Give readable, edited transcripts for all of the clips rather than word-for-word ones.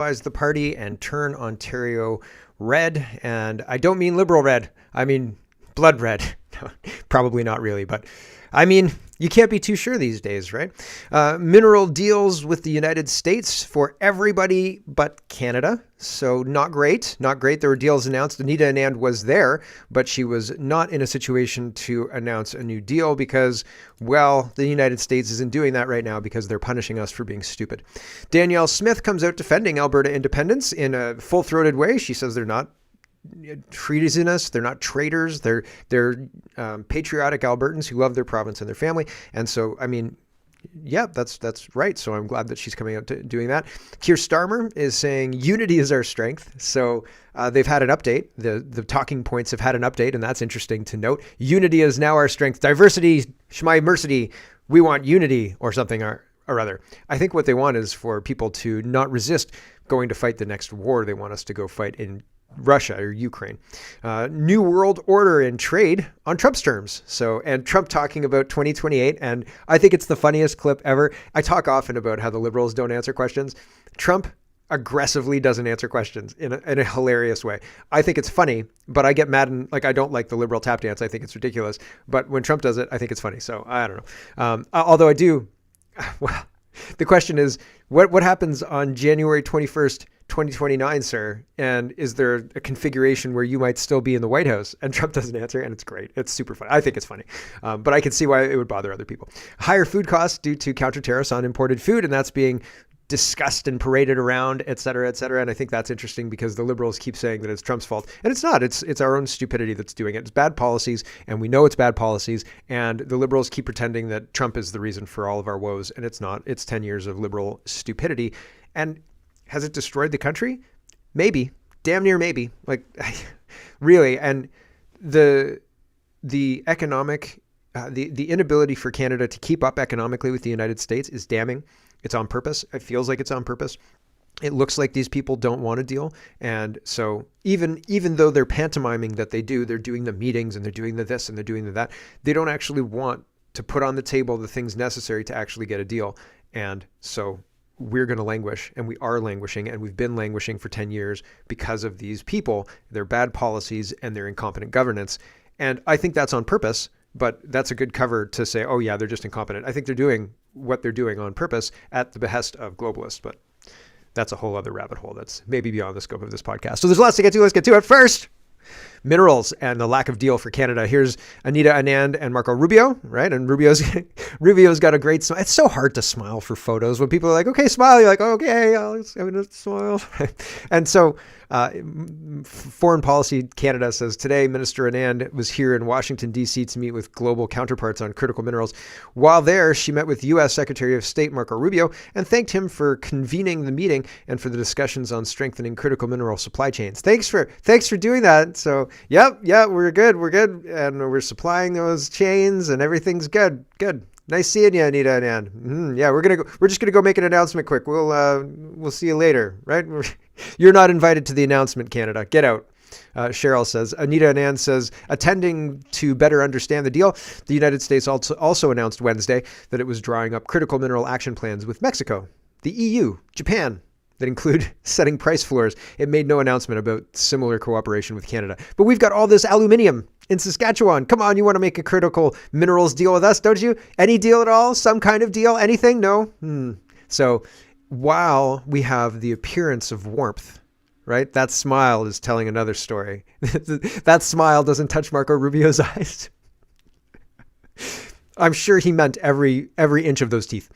the party and turn Ontario red. And I don't mean liberal red. I mean blood red. No, probably not really, but I mean, you can't be too sure these days, right? Mineral deals with the United States for everybody but Canada. So not great, not great. There were deals announced. Anita Anand was there, but she was not in a situation to announce a new deal because, well, the United States isn't doing that right now because they're punishing us for being stupid. Danielle Smith comes out defending Alberta independence in a full-throated way. She says they're not treasonous, they're not traitors, they're patriotic Albertans who love their province and their family. And so, I mean, yeah, that's right. So I'm glad that she's coming out to doing that. Keir Starmer is saying unity is our strength. So they've had an update. The talking points have had an update, and that's interesting to note. Unity is now our strength. Diversity, shmai mercity. We want unity or something or other. I think what they want is for people to not resist going to fight the next war. They want us to go fight in Russia or Ukraine. New world order in trade on Trump's terms. So, and Trump talking about 2028. And I think it's the funniest clip ever. I talk often about how the liberals don't answer questions. Trump aggressively doesn't answer questions in a hilarious way. I think it's funny, but I get mad and I don't like the liberal tap dance. I think it's ridiculous. But when Trump does it, I think it's funny. So I don't know. Although I do, well, the question is, what happens on January 21st, 2029, sir? And is there a configuration where you might still be in the White House? And Trump doesn't answer, and it's great. It's super funny. I think it's funny. But I can see why it would bother other people. Higher food costs due to counter tariffs on imported food, and that's being discussed and paraded around, et cetera, et cetera. And I think that's interesting because the liberals keep saying that it's Trump's fault. And it's not. It's our own stupidity that's doing it. It's bad policies, and we know it's bad policies. And the liberals keep pretending that Trump is the reason for all of our woes, and it's not. It's 10 years of liberal stupidity. And has it destroyed the country? Maybe. Damn near maybe. Really. And the economic, the inability for Canada to keep up economically with the United States is damning. It's on purpose. It feels like it's on purpose. It looks like these people don't want a deal. And so even though they're pantomiming that they do, they're doing the meetings and they're doing the this and they're doing the that, they don't actually want to put on the table the things necessary to actually get a deal. And so we're going to languish, and we are languishing, and we've been languishing for 10 years because of these people, their bad policies and their incompetent governance. And I think that's on purpose, but that's a good cover to say, oh yeah, they're just incompetent. I think they're doing what they're doing on purpose at the behest of globalists, but that's a whole other rabbit hole that's maybe beyond the scope of this podcast. So there's lots to get to. Let's get to it first. Minerals and the lack of deal for Canada. Here's Anita Anand and Marco Rubio, right? And Rubio's got a great smile. It's so hard to smile for photos when people are like, okay, smile. You're like, okay, I'm going to smile. And so Foreign Policy Canada says today, Minister Anand was here in Washington, D.C. to meet with global counterparts on critical minerals. While there, she met with U.S. Secretary of State Marco Rubio and thanked him for convening the meeting and for the discussions on strengthening critical mineral supply chains. Thanks for doing that. So, yep, we're good. And we're supplying those chains and everything's good. Good. Nice seeing you, Anita Anand. Yeah, we're just gonna go make an announcement quick. We'll see you later, right? You're not invited to the announcement, Canada. Get out. Cheryl says. Anita Anand says, attending to better understand the deal, the United States also announced Wednesday that it was drawing up critical mineral action plans with Mexico, the EU, Japan, that include setting price floors. It made no announcement about similar cooperation with Canada. But we've got all this aluminium in Saskatchewan. Come on, you want to make a critical minerals deal with us, don't you? Any deal at all? Some kind of deal? Anything? No? So while we have the appearance of warmth, right? That smile is telling another story. That smile doesn't touch Marco Rubio's eyes. I'm sure he meant every inch of those teeth.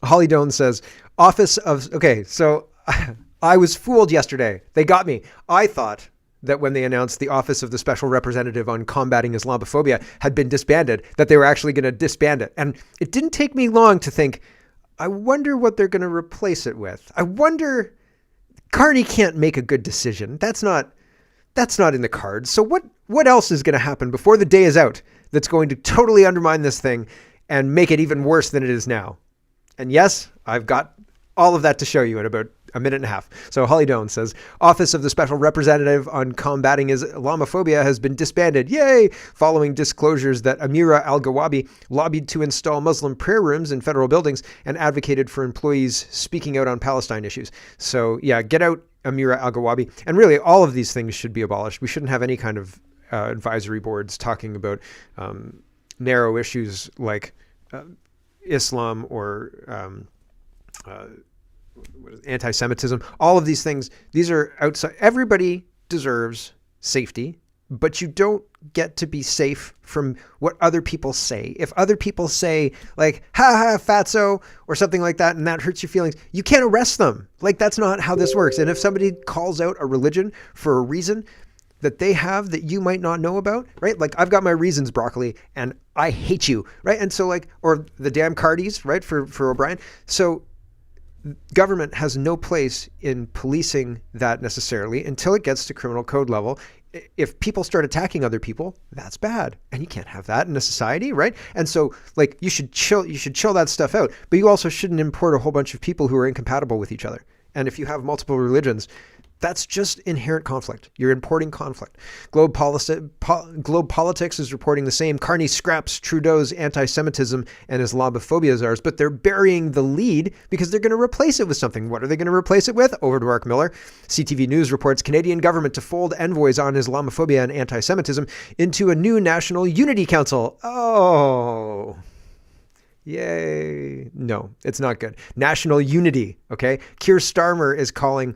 Holly Doan says, okay, so I was fooled yesterday. They got me. I thought that when they announced the Office of the Special Representative on Combating Islamophobia had been disbanded, that they were actually going to disband it. And it didn't take me long to think, I wonder what they're going to replace it with. I wonder, Carney can't make a good decision. That's not in the cards. So what else is going to happen before the day is out that's going to totally undermine this thing and make it even worse than it is now? And yes, I've got all of that to show you in about a minute and a half. So Holly Doan says, Office of the Special Representative on Combating Islamophobia has been disbanded. Yay! Following disclosures that Amira Al-Gawabi lobbied to install Muslim prayer rooms in federal buildings and advocated for employees speaking out on Palestine issues. So yeah, get out Amira Al-Gawabi. And really, all of these things should be abolished. We shouldn't have any kind of advisory boards talking about narrow issues like Islam or anti-Semitism. All of these things, these are outside. Everybody deserves safety, but you don't get to be safe from what other people say. If other people say like, ha ha, fatso, or something like that, and that hurts your feelings, you can't arrest them. Like, that's not how this works. And if somebody calls out a religion for a reason that they have that you might not know about, right? Like, I've got my reasons, broccoli, and I hate you, right? And so like, or the damn Cardis, right? For O'Brien. So government has no place in policing that necessarily until it gets to criminal code level. If people start attacking other people, that's bad. And you can't have that in a society, right? And so like, you should chill that stuff out, but you also shouldn't import a whole bunch of people who are incompatible with each other. And if you have multiple religions, that's just inherent conflict. You're importing conflict. Globe Politics is reporting the same. Carney scraps Trudeau's anti-Semitism and Islamophobia czars, but they're burying the lead because they're going to replace it with something. What are they going to replace it with? Over to Mark Miller. CTV News reports Canadian government to fold envoys on Islamophobia and anti-Semitism into a new National Unity Council. Oh, yay. No, it's not good. National unity, okay? Keir Starmer is calling...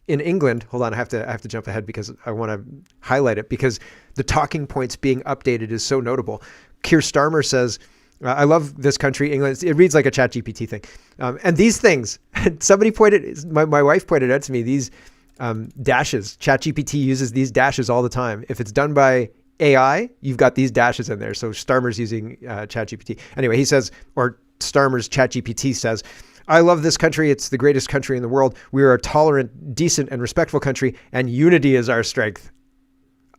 in England, hold on, I have to jump ahead because I want to highlight it because the talking points being updated is so notable. Keir Starmer says, I love this country, England. It reads like a ChatGPT thing. And these things, somebody my wife pointed out to me, these dashes, ChatGPT uses these dashes all the time. If it's done by AI, you've got these dashes in there. So Starmer's using ChatGPT. Anyway, he says, or Starmer's ChatGPT says, I love this country. It's the greatest country in the world. We are a tolerant, decent, and respectful country, and unity is our strength.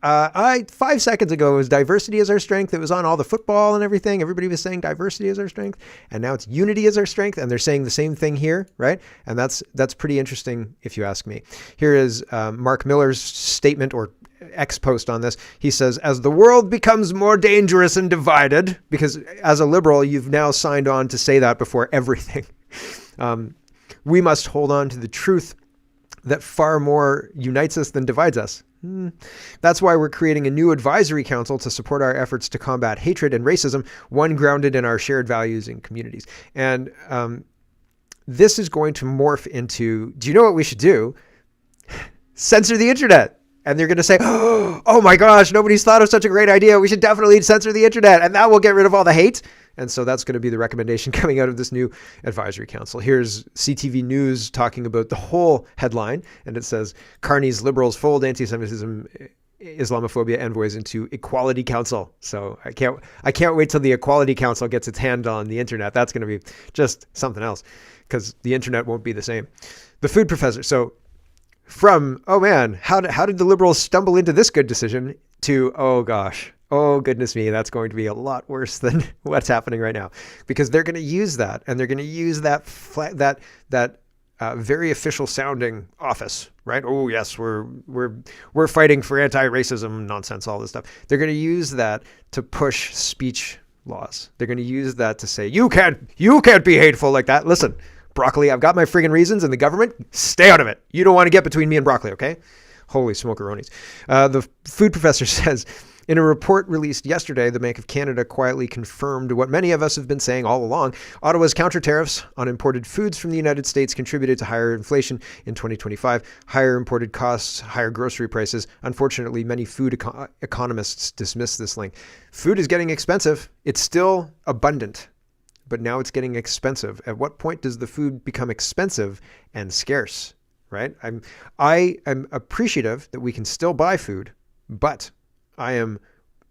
5 seconds ago, it was diversity is our strength. It was on all the football and everything. Everybody was saying diversity is our strength, and now it's unity is our strength, and they're saying the same thing here, right? And that's pretty interesting, if you ask me. Here is Mark Miller's statement or X post on this. He says, as the world becomes more dangerous and divided, because as a liberal, you've now signed on to say that before everything. We must hold on to the truth that far more unites us than divides us. That's why we're creating a new advisory council to support our efforts to combat hatred and racism, one grounded in our shared values and communities. And this is going to morph into, do you know what we should do? Censor the internet. And they're going to say, oh my gosh, nobody's thought of such a great idea. We should definitely censor the internet, and that will get rid of all the hate. And so that's going to be the recommendation coming out of this new advisory council. Here's CTV News talking about the whole headline. And it says, Carney's liberals fold anti-Semitism, Islamophobia envoys into Equality Council. So I can't wait till the Equality Council gets its hand on the internet. That's going to be just something else because the internet won't be the same. The food professor. So from, oh man, how did the liberals stumble into this good decision to, oh gosh, oh goodness me, that's going to be a lot worse than what's happening right now, because they're going to use that, and they're going to use that very official sounding office, right? Oh yes, we're fighting for anti-racism nonsense, all this stuff. They're going to use that to push speech laws. They're going to use that to say you can't be hateful like that. Listen, broccoli, I've got my friggin' reasons, and the government, stay out of it. You don't want to get between me and broccoli, okay? Holy smokeroonies. The food professor says, in a report released yesterday, the Bank of Canada quietly confirmed what many of us have been saying all along. Ottawa's counter tariffs on imported foods from the United States contributed to higher inflation in 2025, higher imported costs, higher grocery prices. Unfortunately, many food economists dismiss this link. Food is getting expensive. It's still abundant, but now it's getting expensive. At what point does the food become expensive and scarce, right? I am appreciative that we can still buy food, but I am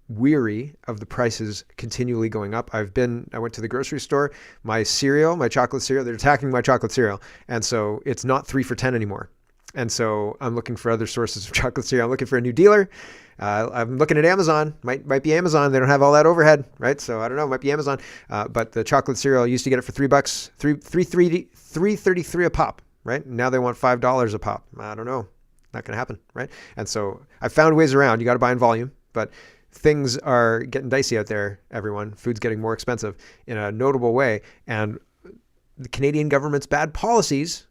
weary of the prices continually going up. I went to the grocery store, my chocolate cereal, they're attacking my chocolate cereal. And so it's not 3 for $10 anymore. And so I'm looking for other sources of chocolate cereal. I'm looking for a new dealer. I'm looking at Amazon. Might be Amazon. They don't have all that overhead, right? So I don't know. Might be Amazon. But the chocolate cereal, I used to get it for $3, $3.33 a pop. right? Now they want $5 a pop. I don't know. Not going to happen, right? And so I found ways around. You got to buy in volume, but things are getting dicey out there, everyone. Food's getting more expensive in a notable way. And the Canadian government's bad policies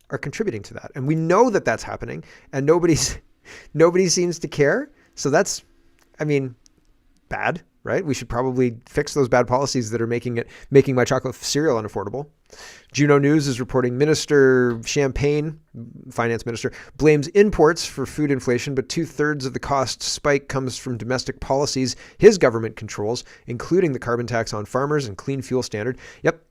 are contributing to that. And we know that that's happening, and nobody seems to care. So that's, bad, right? We should probably fix those bad policies that are making my chocolate cereal unaffordable. Juno News is reporting Minister Champagne, finance minister, blames imports for food inflation, but 2/3 of the cost spike comes from domestic policies his government controls, including the carbon tax on farmers and clean fuel standard. Yep.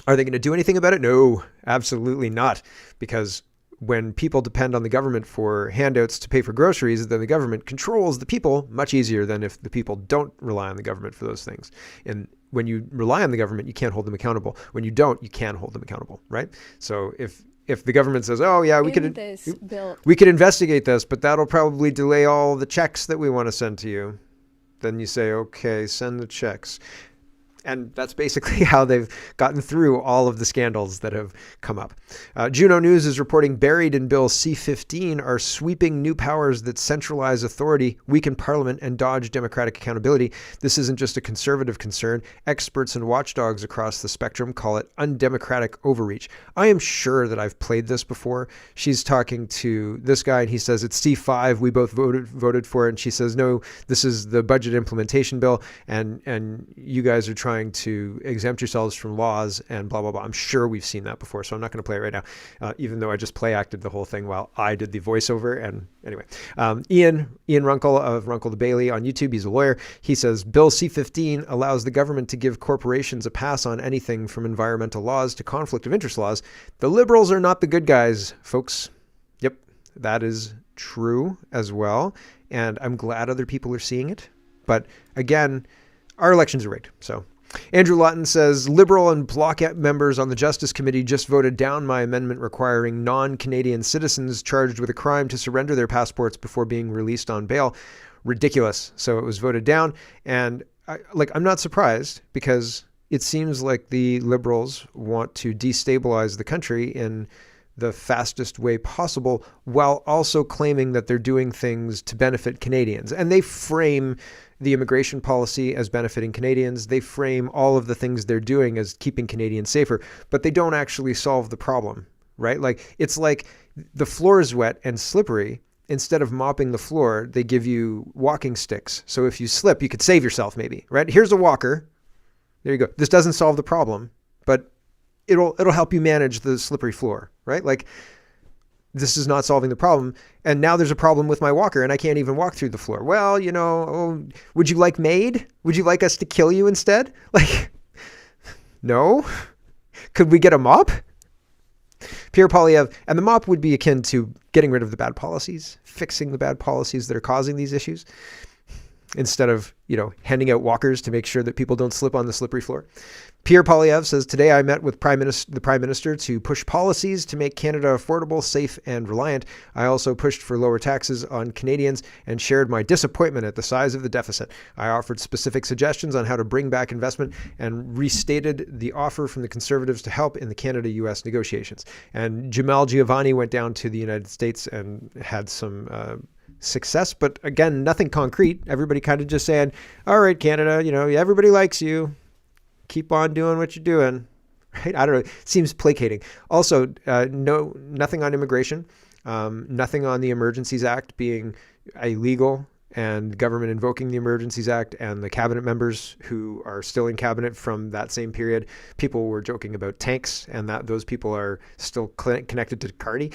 Are they going to do anything about it? No, absolutely not. Because when people depend on the government for handouts to pay for groceries, then the government controls the people much easier than if the people don't rely on the government for those things. And when you rely on the government, you can't hold them accountable. When you don't, you can hold them accountable, right? So if the government says, oh yeah, we could investigate this, but that'll probably delay all the checks that we want to send to you, then you say, okay, send the checks. And that's basically how they've gotten through all of the scandals that have come up. Juno News is reporting buried in Bill C-15 are sweeping new powers that centralize authority, weaken Parliament, and dodge democratic accountability. This isn't just a conservative concern. Experts and watchdogs across the spectrum call it undemocratic overreach. I am sure that I've played this before. She's talking to this guy, and he says, it's C-5. We both voted for it. And she says, no, this is the budget implementation bill, and you guys are trying to exempt yourselves from laws and blah, blah, blah. I'm sure we've seen that before, so I'm not going to play it right now, even though I just play acted the whole thing while I did the voiceover. And anyway, Ian Runkle of Runkle the Bailey on YouTube, he's a lawyer. He says, Bill C-15 allows the government to give corporations a pass on anything from environmental laws to conflict of interest laws. The Liberals are not the good guys, folks. Yep, that is true as well. And I'm glad other people are seeing it. But again, our elections are rigged, so... Andrew Lawton says, Liberal and Bloc members on the Justice Committee just voted down my amendment requiring non-Canadian citizens charged with a crime to surrender their passports before being released on bail. Ridiculous. So it was voted down. And I'm not surprised, because it seems like the Liberals want to destabilize the country in the fastest way possible, while also claiming that they're doing things to benefit Canadians. And they frame the immigration policy as benefiting Canadians. They frame all of the things they're doing as keeping Canadians safer, but they don't actually solve the problem, right? It's like the floor is wet and slippery. Instead of mopping the floor, they give you walking sticks. So if you slip, you could save yourself maybe, right? Here's a walker. There you go. This doesn't solve the problem, but it'll help you manage the slippery floor, right? This is not solving the problem. And now there's a problem with my walker and I can't even walk through the floor. Well, would you like maid? Would you like us to kill you instead? No. Could we get a mop? Pierre Poilievre, and the mop would be akin to getting rid of the bad policies, fixing the bad policies that are causing these issues, instead of, handing out walkers to make sure that people don't slip on the slippery floor. Pierre Poilievre says, today I met with the Prime Minister to push policies to make Canada affordable, safe, and reliant. I also pushed for lower taxes on Canadians and shared my disappointment at the size of the deficit. I offered specific suggestions on how to bring back investment and restated the offer from the Conservatives to help in the Canada-US negotiations. And Jamal Giovanni went down to the United States and had some success, but again, nothing concrete. Everybody kind of just saying, all right, Canada, everybody likes you. Keep on doing what you're doing, right? I don't know. It seems placating. Also, nothing on immigration, nothing on the Emergencies Act being illegal and government invoking the Emergencies Act, and the cabinet members who are still in cabinet from that same period. People were joking about tanks and that those people are still connected to Carney.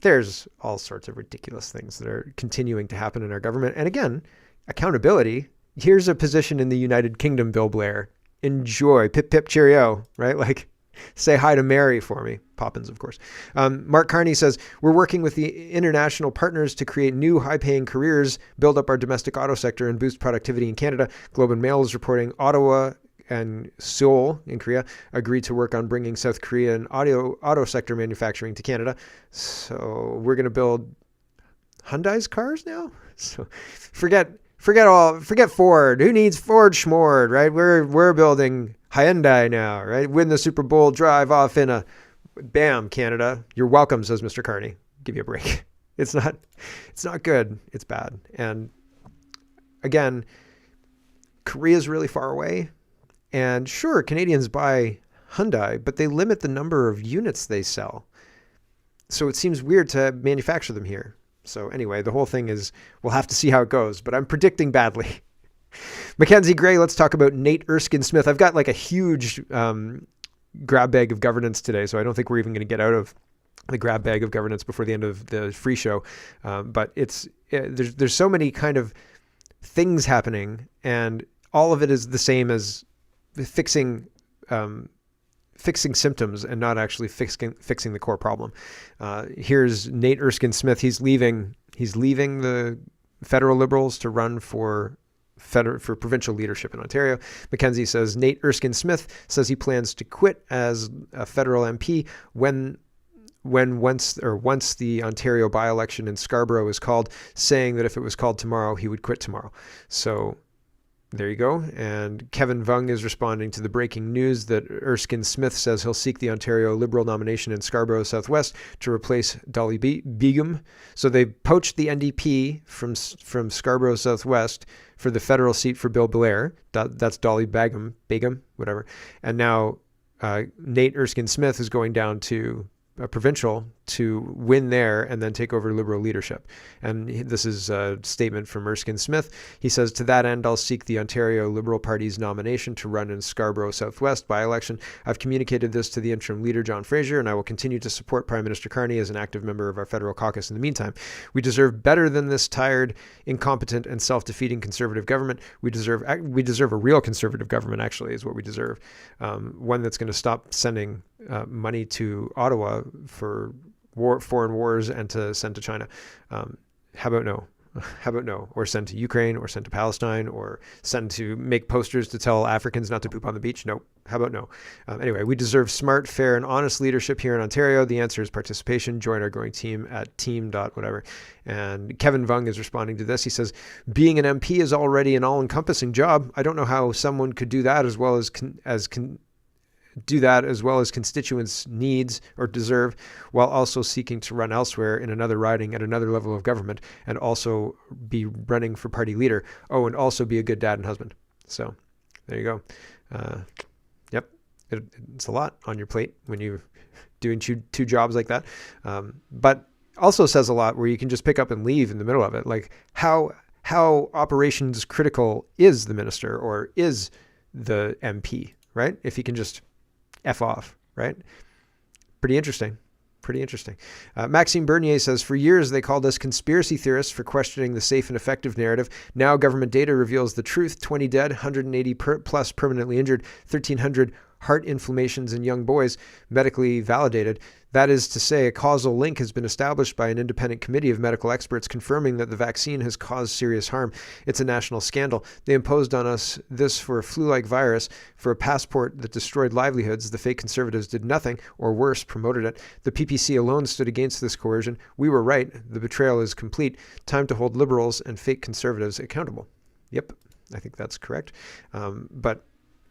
There's all sorts of ridiculous things that are continuing to happen in our government. And again, accountability. Here's a position in the United Kingdom, Bill Blair. Enjoy. Pip, pip, cheerio, right? Say hi to Mary for me. Poppins, of course. Mark Carney says, we're working with the international partners to create new high-paying careers, build up our domestic auto sector, and boost productivity in Canada. Globe and Mail is reporting Ottawa and Seoul in Korea agreed to work on bringing South Korean auto sector manufacturing to Canada. So we're going to build Hyundai's cars now. So forget Ford. Who needs Ford schmord, right? We're building Hyundai now, right? Win the Super Bowl, drive off in a Bam, Canada. You're welcome, says Mr. Carney. Give me a break. It's not good. It's bad. And again, Korea's really far away. And sure, Canadians buy Hyundai, but they limit the number of units they sell. So it seems weird to manufacture them here. So anyway, the whole thing is, we'll have to see how it goes, but I'm predicting badly. Mackenzie Gray, let's talk about Nate Erskine Smith. I've got like a huge grab bag of governance today, so I don't think we're even going to get out of the grab bag of governance before the end of the free show. But there's so many kind of things happening, and all of it is the same as fixing symptoms and not actually fixing the core problem. Here's Nate Erskine Smith. He's leaving the federal Liberals to run for provincial leadership in Ontario. Mackenzie says Nate Erskine Smith says he plans to quit as a federal MP once the Ontario by-election in Scarborough is called, saying that if it was called tomorrow, he would quit tomorrow. So there you go. And Kevin Vung is responding to the breaking news that Erskine Smith says he'll seek the Ontario Liberal nomination in Scarborough Southwest to replace Dolly Begum. So they poached the NDP from Scarborough Southwest for the federal seat for Bill Blair. That's Dolly Begum, whatever. And now Nate Erskine Smith is going down to a provincial to win there and then take over Liberal leadership. And this is a statement from Erskine Smith. He says, to that end, I'll seek the Ontario Liberal Party's nomination to run in Scarborough Southwest by-election. I've communicated this to the interim leader, John Fraser, and I will continue to support Prime Minister Carney as an active member of our federal caucus in the meantime. We deserve better than this tired, incompetent, and self-defeating Conservative government. We deserve a real Conservative government, actually, is what we deserve. One that's going to stop sending money to Ottawa for foreign wars and to send to China. How about no? How about no? Or send to Ukraine, or send to Palestine, or send to make posters to tell Africans not to poop on the beach? No. How about no? Anyway, we deserve smart, fair, and honest leadership here in Ontario. The answer is participation. Join our growing team at team.whatever. And Kevin Vung is responding to this. He says, being an MP is already an all-encompassing job. I don't know how someone could do that as well as constituents' needs or deserve, while also seeking to run elsewhere in another riding at another level of government, and also be running for party leader. Oh, and also be a good dad and husband. So there you go. Yep. It's a lot on your plate when you're doing two jobs like that. But also says a lot where you can just pick up and leave in the middle of it. Like how operations critical is the minister or is the MP, right? If he can just F off, right? Pretty interesting. Maxime Bernier says, for years they called us conspiracy theorists for questioning the safe and effective narrative. Now government data reveals the truth. 20 dead, 180 plus permanently injured, 1,300 heart inflammations in young boys, medically validated. That is to say, a causal link has been established by an independent committee of medical experts confirming that the vaccine has caused serious harm. It's a national scandal. They imposed on us this for a flu-like virus, for a passport that destroyed livelihoods. The fake conservatives did nothing, or worse, promoted it. The PPC alone stood against this coercion. We were right. The betrayal is complete. Time to hold liberals and fake conservatives accountable. Yep, I think that's correct. But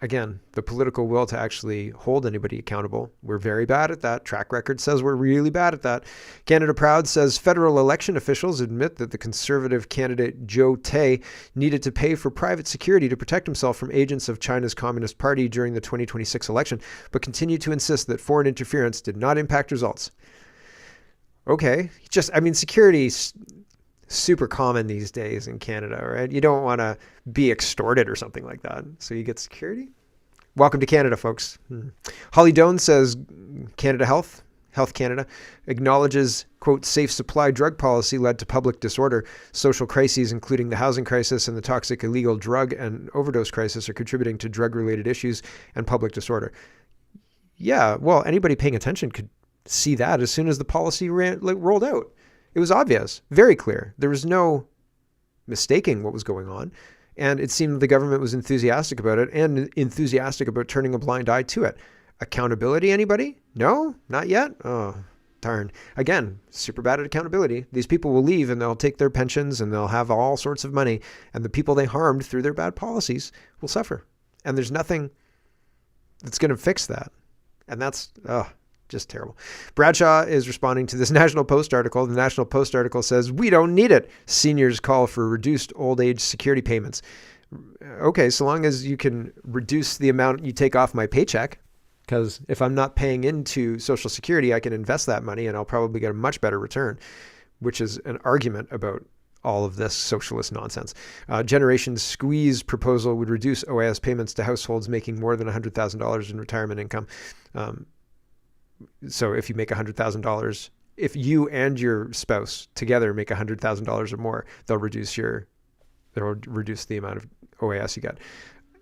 again, the political will to actually hold anybody accountable, we're very bad at that. Track record says we're really bad at that. Canada Proud says federal election officials admit that the Conservative candidate Joe Tay needed to pay for private security to protect himself from agents of China's Communist Party during the 2026 election, but continue to insist that foreign interference did not impact results. Okay, security's super common these days in Canada, right? You don't want to be extorted or something like that. So you get security. Welcome to Canada, folks. Holly Doan says Canada Health Canada acknowledges, quote, safe supply drug policy led to public disorder. Social crises, including the housing crisis and the toxic illegal drug and overdose crisis, are contributing to drug-related issues and public disorder. Yeah, well, anybody paying attention could see that as soon as the policy rolled out. It was obvious, very clear. There was no mistaking what was going on. And it seemed the government was enthusiastic about it and enthusiastic about turning a blind eye to it. Accountability, anybody? No, not yet. Oh, darn. Again, super bad at accountability. These people will leave and they'll take their pensions and they'll have all sorts of money. And the people they harmed through their bad policies will suffer. And there's nothing that's going to fix that. And that's Just terrible. Bradshaw is responding to this National Post article. The National Post article says, "We don't need it. Seniors call for reduced old age security payments." Okay, so long as you can reduce the amount you take off my paycheck, because if I'm not paying into Social Security, I can invest that money and I'll probably get a much better return, which is an argument about all of this socialist nonsense. Generation Squeeze proposal would reduce OAS payments to households making more than $100,000 in retirement income. So if you make $100,000, if you and your spouse together make $100,000 or more, they'll reduce the amount of OAS you get.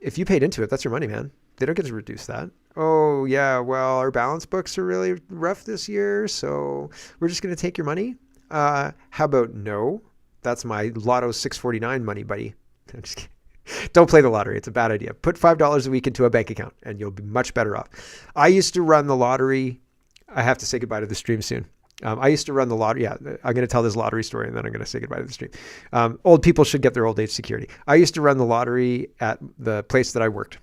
If you paid into it, that's your money, man. They don't get to reduce that. Oh yeah, well, our balance books are really rough this year, so we're just going to take your money. How about no? That's my Lotto 649 money, buddy. I'm just kidding. Don't play the lottery. It's a bad idea. Put $5 a week into a bank account and you'll be much better off. I used to run the lottery. I have to say goodbye to the stream soon. I used to run the lottery. Yeah, I'm going to tell this lottery story and then I'm going to say goodbye to the stream. Old people should get their old age security. I used to run the lottery at the place that I worked.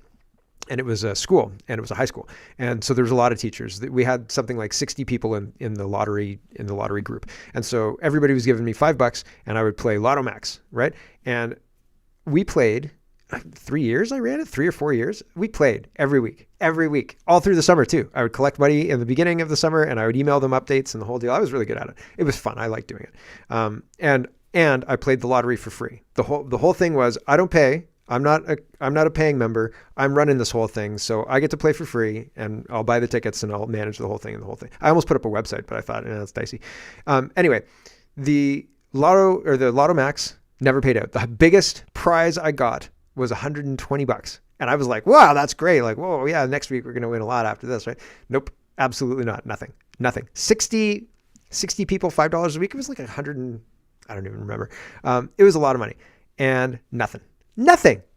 And it was a school, and it was a high school. And so there was a lot of teachers. We had something like 60 people in the lottery group. And so everybody was giving me $5 and I would play Lotto Max, right? And we played 3 years. I ran it 3 or 4 years. We played every week, all through the summer too. I would collect money in the beginning of the summer and I would email them updates and the whole deal. I was really good at it. It was fun. I liked doing it. And I played the lottery for free. The whole thing was, I don't pay. I'm not a paying member. I'm running this whole thing. So I get to play for free and I'll buy the tickets and I'll manage the whole thing. I almost put up a website, but I thought, that's dicey. Anyway, the Lotto Max never paid out. The biggest prize I got was $120. And I was like, wow, that's great. Like, whoa, yeah, next week we're going to win a lot after this, right? Nope, absolutely not. Nothing. 60 people, $5 a week. It was like I don't even remember. It was a lot of money and nothing.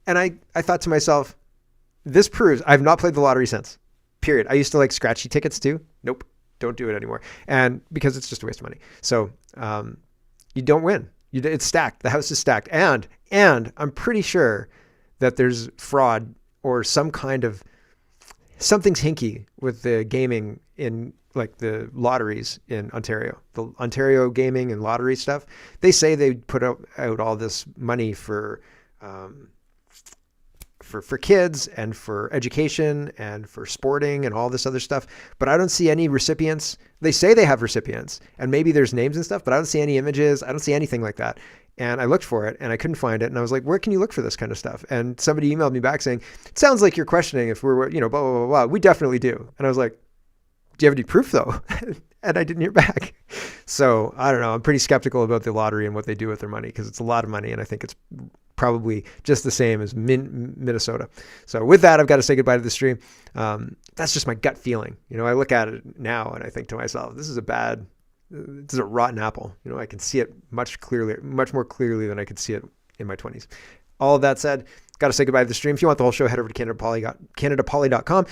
And I thought to myself, this proves I've not played the lottery since, period. I used to like scratchy tickets too. Nope. Don't do it anymore. And because it's just a waste of money. So, you don't win. It's stacked. The house is stacked. And I'm pretty sure that there's fraud or something's hinky with the gaming in like the lotteries in Ontario, the Ontario gaming and lottery stuff. They say they put out all this money for kids and for education and for sporting and all this other stuff. But I don't see any recipients. They say they have recipients and maybe there's names and stuff, but I don't see any images. I don't see anything like that. And I looked for it and I couldn't find it. And I was like, where can you look for this kind of stuff? And somebody emailed me back saying, it sounds like you're questioning if we're, blah, blah, blah, blah. We definitely do. And I was like, do you have any proof though? And I didn't hear back. So I don't know. I'm pretty skeptical about the lottery and what they do with their money because it's a lot of money. And I think it's probably just the same as Minnesota. So with that, I've got to say goodbye to the stream. That's just my gut feeling. I look at it now and I think to myself, this is a rotten apple. I can see it much more clearly than I could see it in my 20s. All of that said, got to say goodbye to the stream. If you want the whole show, head over to CanadaPoly.com.